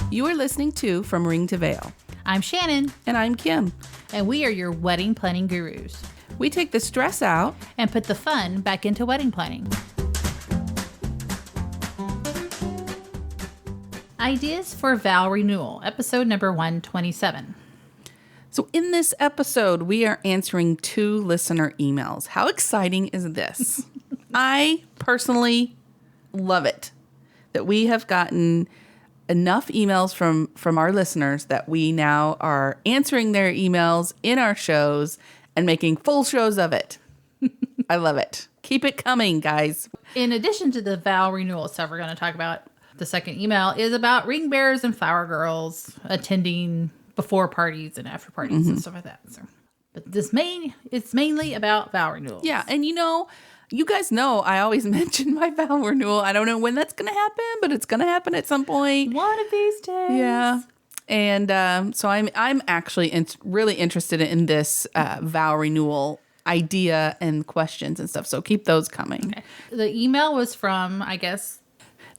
You are listening to From Ring to Veil. I'm Shannon. And I'm Kim. And we are your wedding planning gurus. We take the stress out and put the fun back into wedding planning. Ideas for Vow Renewal, episode number 127. So in this episode, we are answering 2 listener emails. How exciting is this? I personally love it that we have gotten enough emails from our listeners that we now are answering their emails in our shows and making full shows of it. I love it. Keep it coming, guys. In addition to the vow renewal stuff we're going to talk about, the second email is about ring bearers and flower girls attending before parties and after parties and stuff like that. So, but it's mainly about vow renewals. Yeah, and you guys know I always mention my vow renewal. I don't know when that's going to happen, but it's going to happen at some point. One of these days. Yeah. And so I'm actually really interested in this vow renewal idea and questions and stuff. So keep those coming. Okay. The email was from, I guess...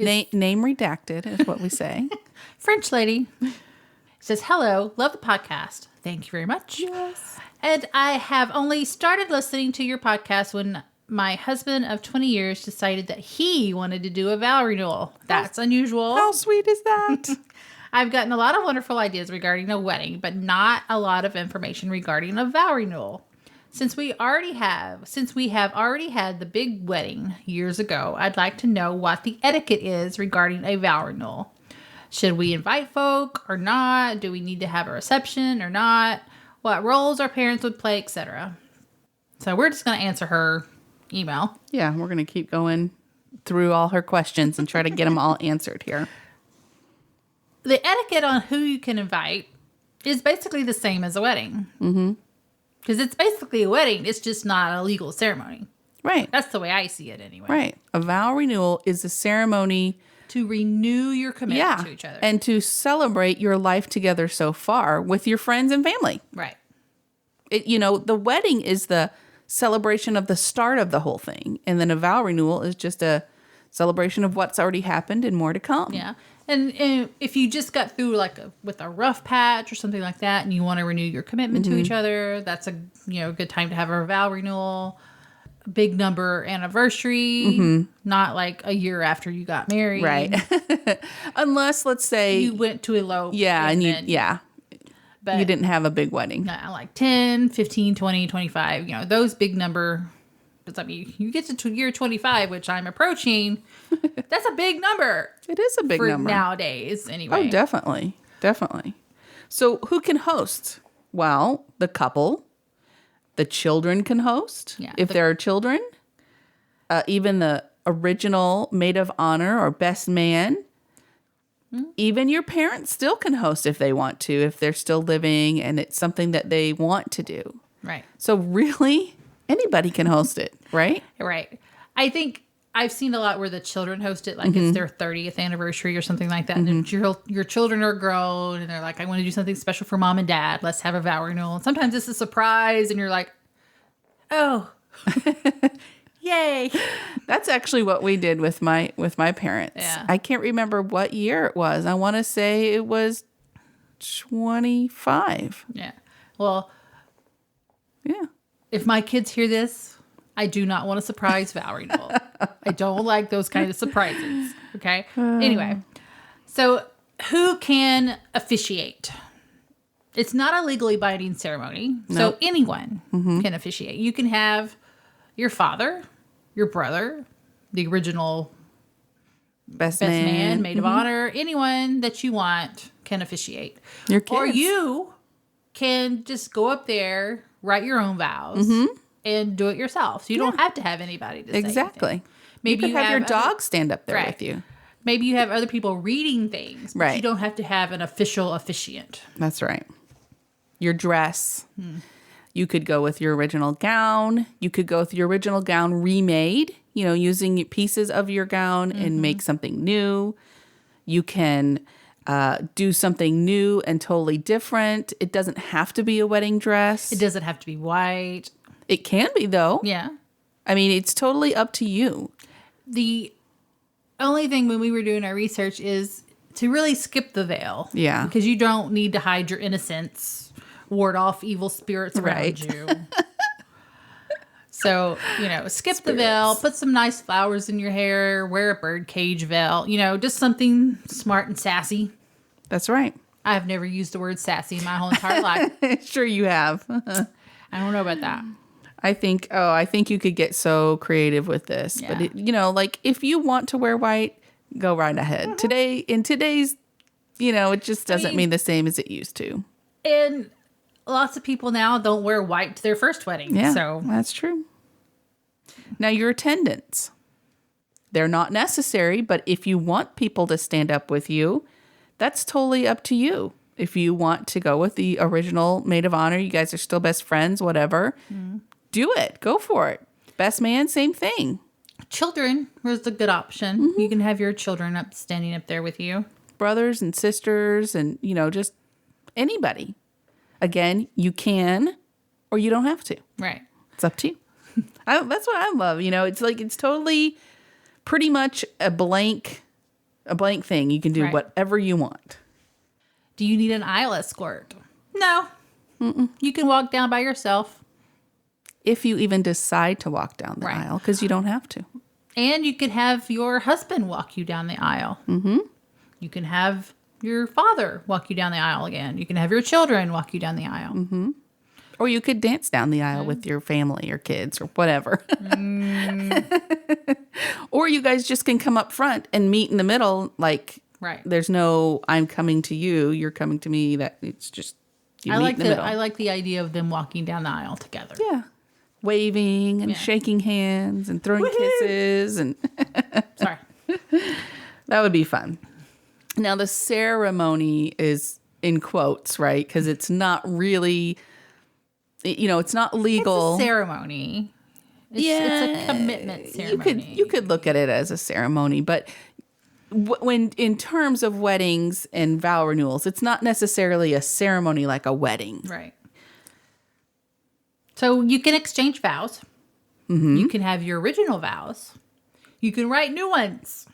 Name redacted is what we say. French lady. It says, hello, love the podcast. Thank you very much. Yes. And I have only started listening to your podcast when my husband of 20 years decided that he wanted to do a vow renewal. That's unusual. How sweet is that? I've gotten a lot of wonderful ideas regarding a wedding, but not a lot of information regarding a vow renewal. Since we have already had the big wedding years ago, I'd like to know what the etiquette is regarding a vow renewal. Should we invite folk or not? Do we need to have a reception or not? What roles our parents would play, etc. So we're just going to answer her email. Yeah, we're going to keep going through all her questions and try to get them all answered here. The etiquette on who you can invite is basically the same as a wedding. Mm-hmm. Because it's basically a wedding. It's just not a legal ceremony. Right. That's the way I see it anyway. Right. A vow renewal is a ceremony to renew your commitment to each other. And to celebrate your life together so far with your friends and family. Right. The wedding is the celebration of the start of the whole thing. And then a vow renewal is just a celebration of what's already happened and more to come. Yeah. And if you just got through with a rough patch or something like that and you want to renew your commitment to each other, that's a good time to have a vow renewal. Big number anniversary, not like a year after you got married. Right. Unless, let's say... you went to elope. Yeah, but you didn't have a big wedding. Like 10, 15, 20, 25, those big number... I mean, you get to year 25, which I'm approaching. That's a big number. It is a big number. Nowadays, anyway. Oh, definitely. Definitely. So who can host? Well, the couple. The children can host, if there are children. Even the original maid of honor or best man. Even your parents still can host if they want to, if they're still living and it's something that they want to do. Right. So really, anybody can host it, right? Right. I think I've seen a lot where the children host it, like it's their 30th anniversary or something like that. And your children are grown and they're like, I want to do something special for mom and dad. Let's have a vow renewal. And sometimes it's a surprise and you're like, oh, yay. That's actually what we did with my parents. Yeah. I can't remember what year it was. I want to say it was 25. Yeah. Well, yeah. If my kids hear this, I do not want a surprise vow renewal. I don't like those kind of surprises. Okay. Anyway, so who can officiate? It's not a legally binding ceremony. Nope. So anyone can officiate. You can have your father, your brother, the original best man, maid of honor, anyone that you want can officiate. Your kids. Or you can just go up there, write your own vows, and do it yourself. So you don't have to have anybody to say anything. Maybe you could have your dog stand up there with you. Maybe you have other people reading things, but right. You don't have to have an official officiant. That's right. Your dress. You could go with your original gown. You could go with your original gown remade, using pieces of your gown and make something new. You can do something new and totally different. It doesn't have to be a wedding dress. It doesn't have to be white. It can be, though. Yeah. I mean, it's totally up to you. The only thing when we were doing our research is to really skip the veil. Yeah. Because you don't need to hide your innocence, ward off evil spirits around Right. you. So, skip the veil, put some nice flowers in your hair, wear a birdcage veil, just something smart and sassy. That's right. I've never used the word sassy in my whole entire life. Sure you have. I don't know about that. I think you could get so creative with this. Yeah. But, if you want to wear white, go right ahead. In today's, it just doesn't mean the same as it used to. And lots of people now don't wear white to their first wedding. Yeah, So that's true. Now, your attendants. They're not necessary, but if you want people to stand up with you, that's totally up to you. If you want to go with the original maid of honor, you guys are still best friends, whatever, do it. Go for it. Best man, same thing. children was a good option. Mm-hmm. You can have your children standing up there with you. Brothers and sisters and, just anybody. Again, you can or you don't have to. Right. It's up to you. That's what I love. It's like it's totally pretty much a blank thing. You can do whatever you want. Do you need an aisle escort? No. Mm-mm. You can walk down by yourself. If you even decide to walk down the aisle, because you don't have to. And you could have your husband walk you down the aisle. Mm-hmm. You can have your father walk you down the aisle again. You can have your children walk you down the aisle. Mm-hmm. Or you could dance down the aisle with your family or kids or whatever. Or you guys just can come up front and meet in the middle. Like, there's no, I'm coming to you, you're coming to me. That it's just, you meet in the middle. I like the idea of them walking down the aisle together. Yeah. Waving and shaking hands and throwing kisses. And Sorry. That would be fun. Now, the ceremony is in quotes, right? Because it's not really, it's not legal. It's a ceremony. It's a commitment ceremony. You could look at it as a ceremony, but when in terms of weddings and vow renewals, it's not necessarily a ceremony like a wedding. Right. So you can exchange vows. Mm-hmm. You can have your original vows. You can write new ones.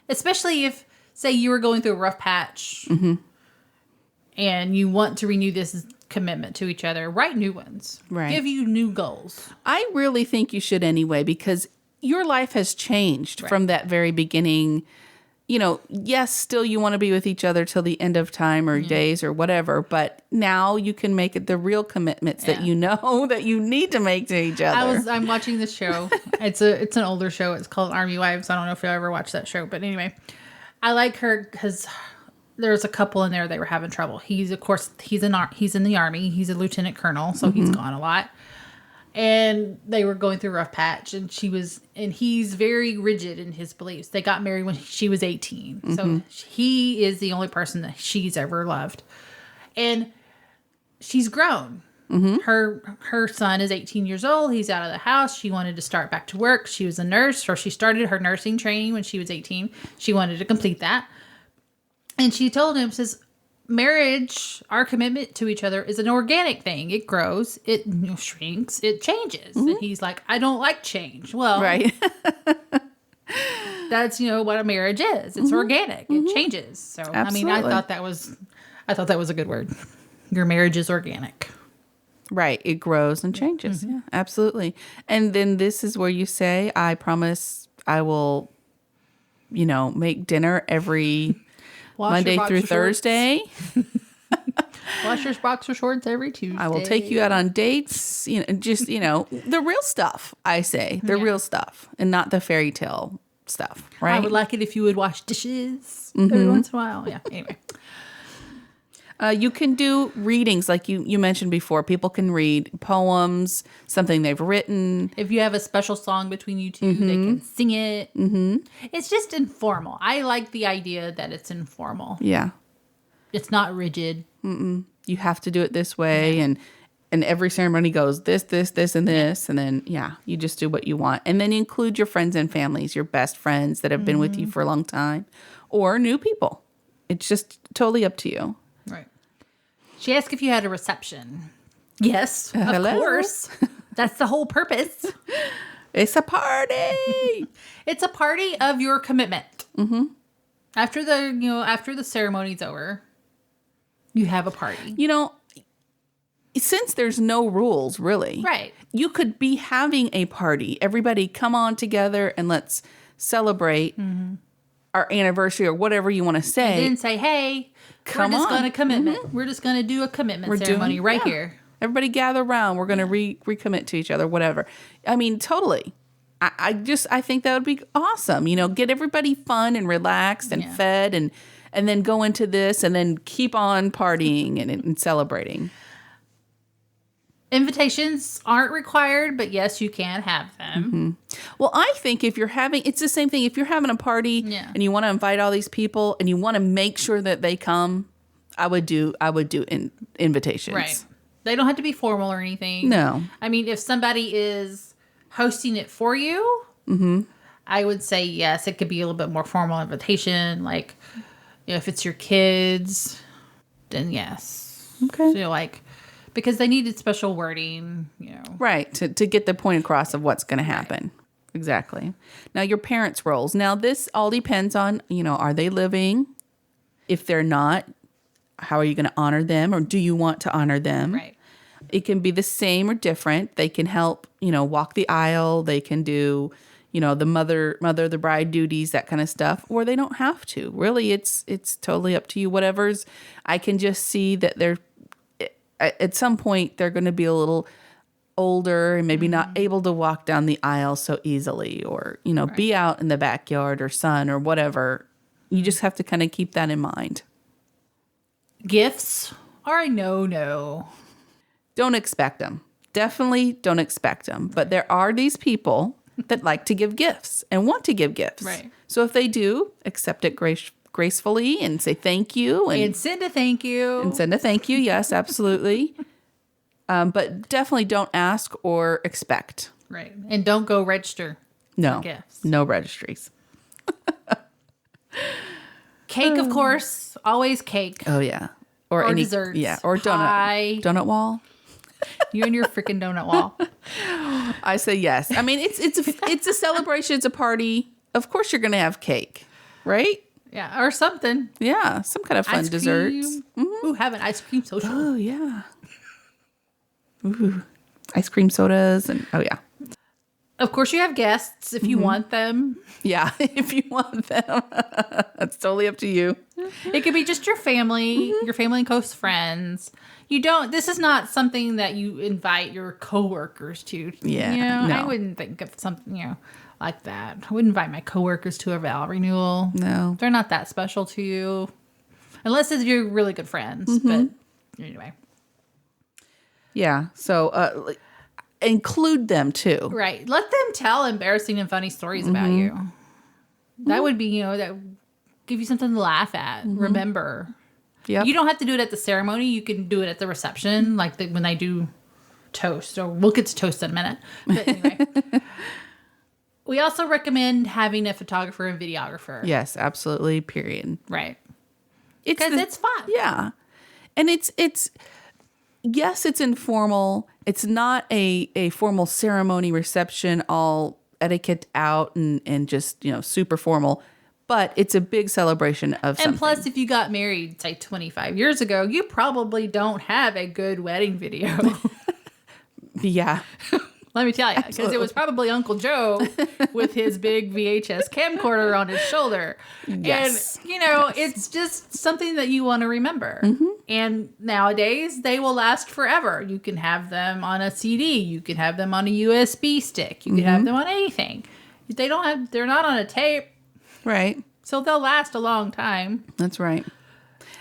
Especially if, say, you were going through a rough patch and you want to renew this commitment to each other. Write new ones. Right. Give you new goals. I really think you should anyway, because your life has changed from that very beginning. Yes, still you want to be with each other till the end of time or days or whatever, but now you can make it the real commitments that that you need to make to each other. I'm watching this show. It's an older show. It's called Army Wives. I don't know if you ever watched that show, but anyway, I like her because there's a couple in there. They were having trouble. He's in the Army. He's a lieutenant colonel, so he's gone a lot. And they were going through a rough patch, and he's very rigid in his beliefs. They got married when she was 18. Mm-hmm. So he is the only person that she's ever loved. And she's grown. Mm-hmm. Her son is 18 years old. He's out of the house. She wanted to start back to work. She was a nurse, or she started her nursing training when she was 18. She wanted to complete that. And she told him, says, marriage, our commitment to each other is an organic thing. It grows, it shrinks, it changes. Mm-hmm. And he's like, I don't like change. Well, that's, what a marriage is. It's organic. It changes. So, Absolutely. I thought that was a good word. Your marriage is organic. Right. It grows and changes. Mm-hmm. Yeah, absolutely. And then this is where you say, I promise I will, make dinner every Monday through Thursday. Wash your boxer shorts every Tuesday. I will take you out on dates. The real stuff, I say. The real stuff and not the fairy tale stuff, right? I would like it if you would wash dishes every once in a while. Yeah, anyway. You can do readings like you mentioned before. People can read poems, something they've written. If you have a special song between you two, they can sing it. Mm-hmm. It's just informal. I like the idea that it's informal. Yeah. It's not rigid. Mm-mm. You have to do it this way. And every ceremony goes this, and this. And then, you just do what you want. And then include your friends and families, your best friends that have been with you for a long time, or new people. It's just totally up to you. Right. She asked if you had a reception. Yes, of course. That's the whole purpose. It's a party. It's a party of your commitment. Mm-hmm. After the ceremony's over, you have a party. You know, since there's no rules, really. Right. You could be having a party. Everybody come on together and let's celebrate our anniversary or whatever you want to say. And then say, hey, we're just going to commitment. We're just going to do a commitment ceremony here. Everybody gather around. We're going to recommit to each other, whatever. I mean, totally. I think that would be awesome. You know, get everybody fun and relaxed and fed and then go into this and then keep on partying and celebrating. Invitations aren't required, but yes, you can have them. Well, I think if you're having, it's the same thing. If you're having a party and you want to invite all these people and you want to make sure that they come, I would do invitations. Right. They don't have to be formal or anything. No. I mean, if somebody is hosting it for you, I would say yes. It could be a little bit more formal invitation. Like, if it's your kids, then yes. Okay. So because they needed special wording, Right, to get the point across of what's going to happen. Right. Exactly. Now, your parents' roles. Now, this all depends on, are they living? If they're not, how are you going to honor them? Or do you want to honor them? Right. It can be the same or different. They can help, walk the aisle. They can do, the mother, the bride duties, that kind of stuff. Or they don't have to. Really, it's totally up to you. Whatever's, I can just see that they're, at some point, they're going to be a little older and maybe not able to walk down the aisle so easily or, be out in the backyard or sun or whatever. You just have to kind of keep that in mind. Gifts are a no-no. Don't expect them. Definitely don't expect them. But there are these people that like to give gifts and want to give gifts. Right. So if they do, accept it gracefully and say thank you. And send a thank you. And send a thank you. Yes, absolutely. But definitely don't ask or expect. Right. And don't go register for gifts. No registries. Cake, of course. Always cake. Oh, yeah. Or any desserts. Yeah. Or pie. Donut wall. You and your freaking donut wall. I say yes. I mean, it's a celebration. It's a party. Of course you're going to have cake, right? Yeah, or something. Yeah, some kind of fun ice desserts. Ooh, have an ice cream social. Oh, yeah. Ooh, ice cream sodas and yeah. Of course you have guests if you want them. Yeah, if you want them. That's totally up to you. It could be just your family, your family and close friends. This is not something that you invite your coworkers to. Yeah. No. I wouldn't think of something, like that. I wouldn't invite my coworkers to a vow renewal. No. They're not that special to you. Unless you're really good friends. But anyway. Yeah. So include them too. Right. Let them tell embarrassing and funny stories about you. That would be, that would give you something to laugh at. Remember. Yep. You don't have to do it at the ceremony. You can do it at the reception, like when they do toast. Or we'll get to toast in a minute. But anyway. We also recommend having a photographer and videographer. Yes, absolutely. Period. Right. Because it's fun. Yeah. And it's informal. It's not a formal ceremony reception, all etiquette out and just, super formal. But it's a big celebration of something. And plus, if you got married, say, 25 years ago, you probably don't have a good wedding video. Yeah. Let me tell you, because it was probably Uncle Joe with his big VHS camcorder on his shoulder. Yes. And, it's just something that you want to remember. And nowadays, they will last forever. You can have them on a CD. You can have them on a USB stick. You can have them on anything. They're not on a tape. Right. So they'll last a long time. That's right.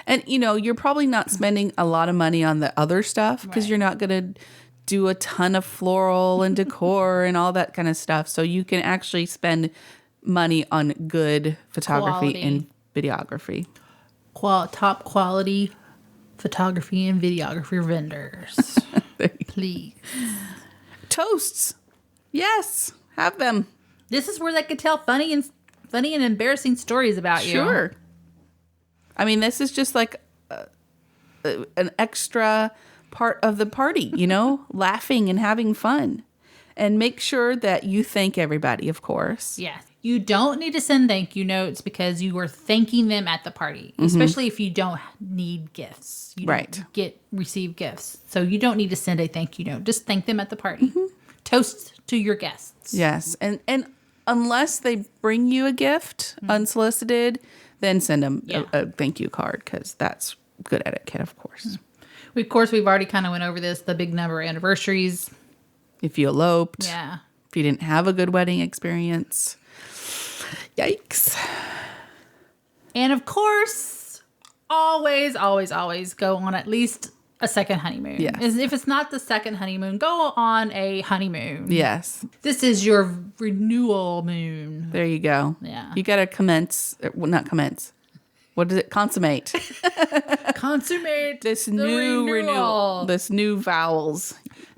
And, you're probably not spending a lot of money on the other stuff because you're not going to do a ton of floral and decor and all that kind of stuff. So you can actually spend money on good photography and videography. Top quality photography and videography vendors. Please. Toasts. Yes. Have them. This is where they could tell funny and embarrassing stories about you. Sure. I mean, this is just like an extra part of the party, laughing and having fun. And make sure that you thank everybody, of course. Yes. You don't need to send thank you notes because you are thanking them at the party, especially if you don't need gifts. You Right. don't receive gifts. So you don't need to send a thank you note. Just thank them at the party. Toast to your guests. Yes. And unless they bring you a gift unsolicited, then send them a thank you card because that's good etiquette, of course. Of course, we've already kind of went over this, the big number of anniversaries. If you eloped. Yeah. If you didn't have a good wedding experience. Yikes. And of course, always, always, always go on at least a second honeymoon. Yes. If it's not the second honeymoon, go on a honeymoon. Yes. This is your renewal moon. There you go. Yeah. You got to commence, well, not commence. What is it? Consummate. Consummate This the new renewal. This new vowels.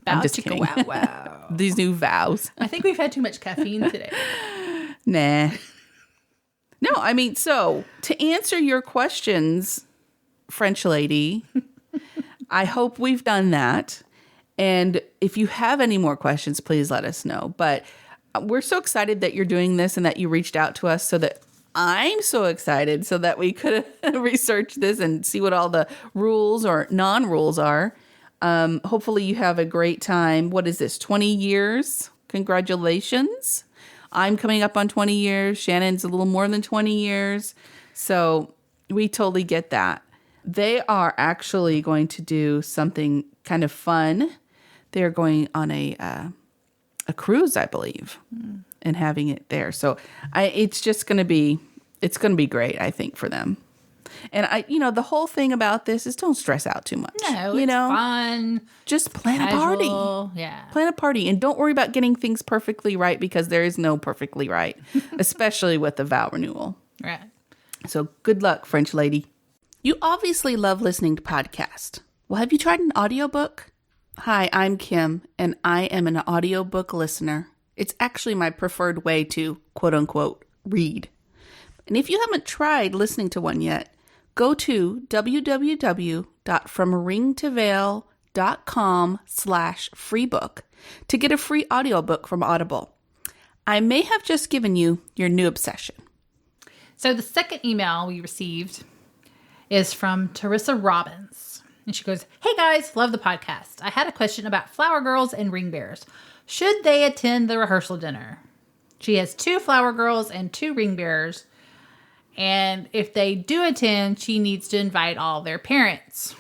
I'm just kidding. Wow, wow. These new vows. I think we've had too much caffeine today. Nah. No, I mean, so to answer your questions, French lady, I hope we've done that. And if you have any more questions, please let us know. But we're so excited that you're doing this and that you reached out to us so that I'm so excited so that we could research this and see what all the rules or non-rules are. Hopefully you have a great time. What is this? 20 years? Congratulations. I'm coming up on 20 years. Shannon's a little more than 20 years. So we totally get that. They are actually going to do something kind of fun. They're going on a cruise, I believe, and having it there. So it's going to be great, I think, for them. And the whole thing about this is don't stress out too much. No, it's fun. Just plan Casual. a party. Yeah. Plan a party and don't worry about getting things perfectly right because there is no perfectly right, especially with the vow renewal. Right. So good luck, French lady. You obviously love listening to podcasts. Well, have you tried an audiobook? Hi, I'm Kim, and I am an audiobook listener. It's actually my preferred way to, quote unquote, read. And if you haven't tried listening to one yet, go to www.fromringtoveil.com/freebook to get a free audiobook from Audible. I may have just given you your new obsession. So the second email we received is from Teresa Robbins. And she goes, "Hey guys, love the podcast. I had a question about flower girls and ring bearers. Should they attend the rehearsal dinner? She has 2 flower girls and 2 ring bearers. And if they do attend, she needs to invite all their parents."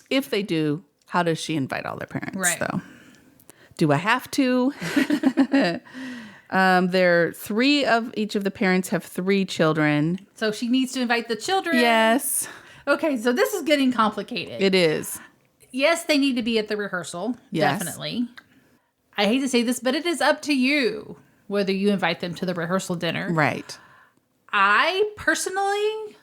If they do, how does she invite all their parents, Right. though? Do I have to? There are 3 of each of the parents have 3 children. So she needs to invite the children. Yes, Okay, so this is getting complicated. it is. Yes, they need to be at the rehearsal. Yes. Definitely. I hate to say this, but it is up to you whether you invite them to the rehearsal dinner. Right. I personally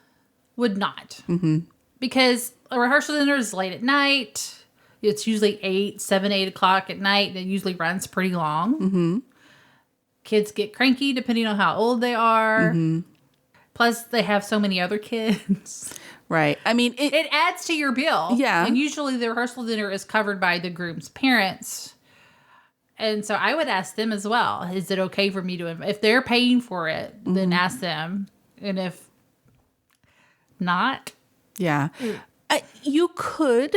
would not. Mm-hmm. Because a rehearsal dinner is late at night. It's usually 7, 8 o'clock at night. It usually runs pretty long. Mm-hmm. Kids get cranky depending on how old they are. Mm-hmm. Plus, they have so many other kids. Right. I mean, It adds to your bill. Yeah. And usually the rehearsal dinner is covered by the groom's parents. And so I would ask them as well, is it okay for me to invite? If they're paying for it, then ask them. And if not. yeah. You could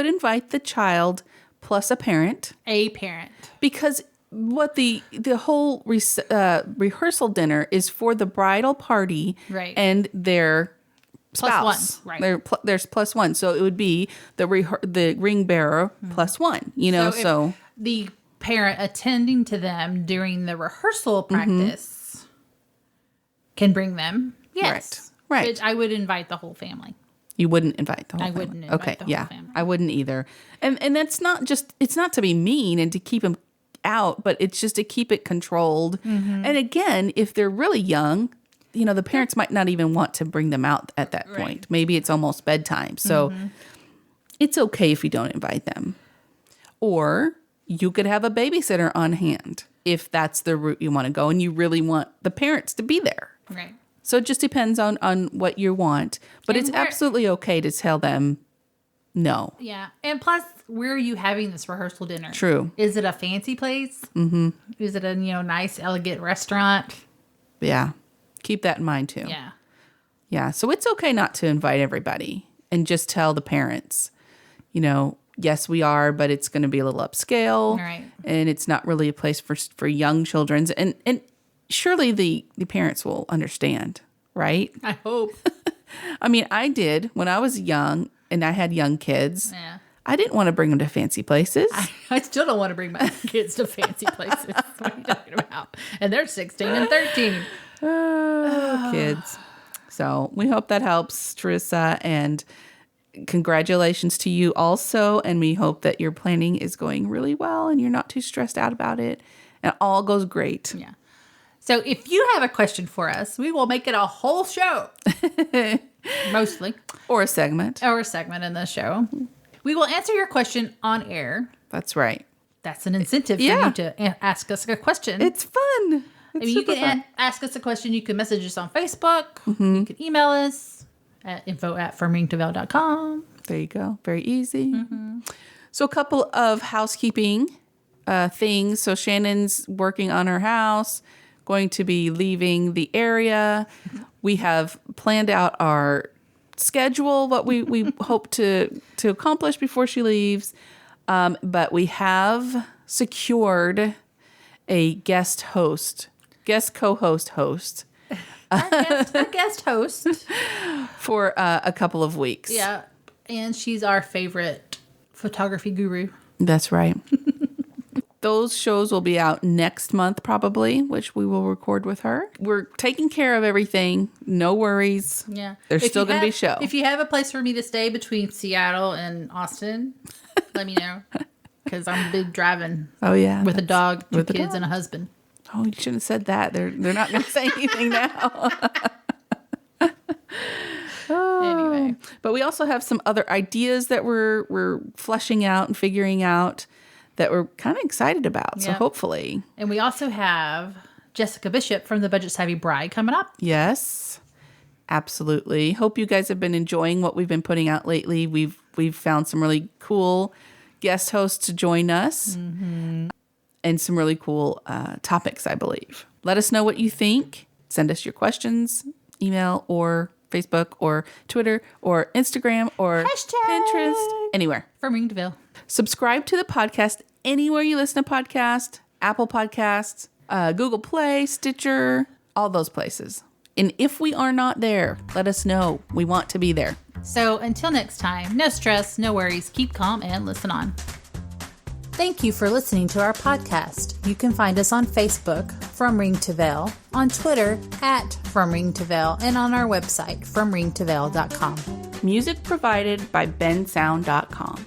invite the child plus a parent. A parent. Because what the whole rehearsal dinner is for the bridal party Right. and their spouse. Plus 1, right. There's plus 1. So it would be the ring bearer plus 1, so if the parent attending to them during the rehearsal practice can bring them. Yes. Right. But I would invite the whole family. You wouldn't invite the whole family. wouldn't invite the whole family. I wouldn't either. And that's it's not to be mean and to keep them out, but it's just to keep it controlled. Mm-hmm. And again, if they're really young, the parents might not even want to bring them out at that point. Right. Maybe it's almost bedtime. So it's okay if you don't invite them. Or you could have a babysitter on hand if that's the route you want to go and you really want the parents to be there. Right. So it just depends on what you want. But And it's absolutely okay to tell them, No. Yeah. And plus, where are you having this rehearsal dinner? True. Is it a fancy place? Mm-hmm. Is it a, nice, elegant restaurant? Yeah. Keep that in mind too. Yeah. Yeah. So it's okay not to invite everybody and just tell the parents, yes, we are, but it's going to be a little upscale. Right. And it's not really a place for young children. And surely the parents will understand, right? I hope. I mean, I did when I was young and I had young kids. Yeah. I didn't want to bring them to fancy places. I still don't want to bring my kids to fancy places. What are you talking about? And they're 16 and 13. Kids. So we hope that helps, Teresa. And congratulations to you also. And we hope that your planning is going really well and you're not too stressed out about it. And all goes great. Yeah. So if you have a question for us, we will make it a whole show. Mostly. Or a segment. Or a segment in the show. We will answer your question on air. That's right. That's an incentive for you to ask us a question. It's fun. You can ask us a question. You can message us on Facebook. Mm-hmm. You can email us at info@fromringtoveil.com. There you go. Very easy. Mm-hmm. So a couple of housekeeping things. So Shannon's working on her house, going to be leaving the area. We have planned out our schedule, what we hope to accomplish before she leaves. But we have secured a guest co-host host. A guest host. For a couple of weeks. Yeah. And she's our favorite photography guru. That's right. Those shows will be out next month probably, which we will record with her. We're taking care of everything. No worries. Yeah. There's still going to be a show. If you have a place for me to stay between Seattle and Austin, let me know. Because I'm big driving. Oh, yeah. With a dog, two kids, and a husband. Oh, you shouldn't have said that. They're not going to say anything now. Anyway. But we also have some other ideas that we're fleshing out and figuring out that we're kind of excited about. So hopefully. And we also have Jessica Bishop from the Budget Savvy Bride coming up. Yes, absolutely. Hope you guys have been enjoying what we've been putting out lately. We've found some really cool guest hosts to join us and some really cool topics, I believe. Let us know what you think. Send us your questions, email or Facebook or Twitter or Instagram or Pinterest, anywhere. From Ring to Veil. Subscribe to the podcast anywhere you listen to podcasts, Apple Podcasts, Google Play, Stitcher, all those places. And if we are not there, let us know. We want to be there. So until next time, no stress, no worries. Keep calm and listen on. Thank you for listening to our podcast. You can find us on Facebook, From Ring to Veil, on Twitter, @From Ring to Veil, and on our website, FromRingToVeil.com. Music provided by bensound.com.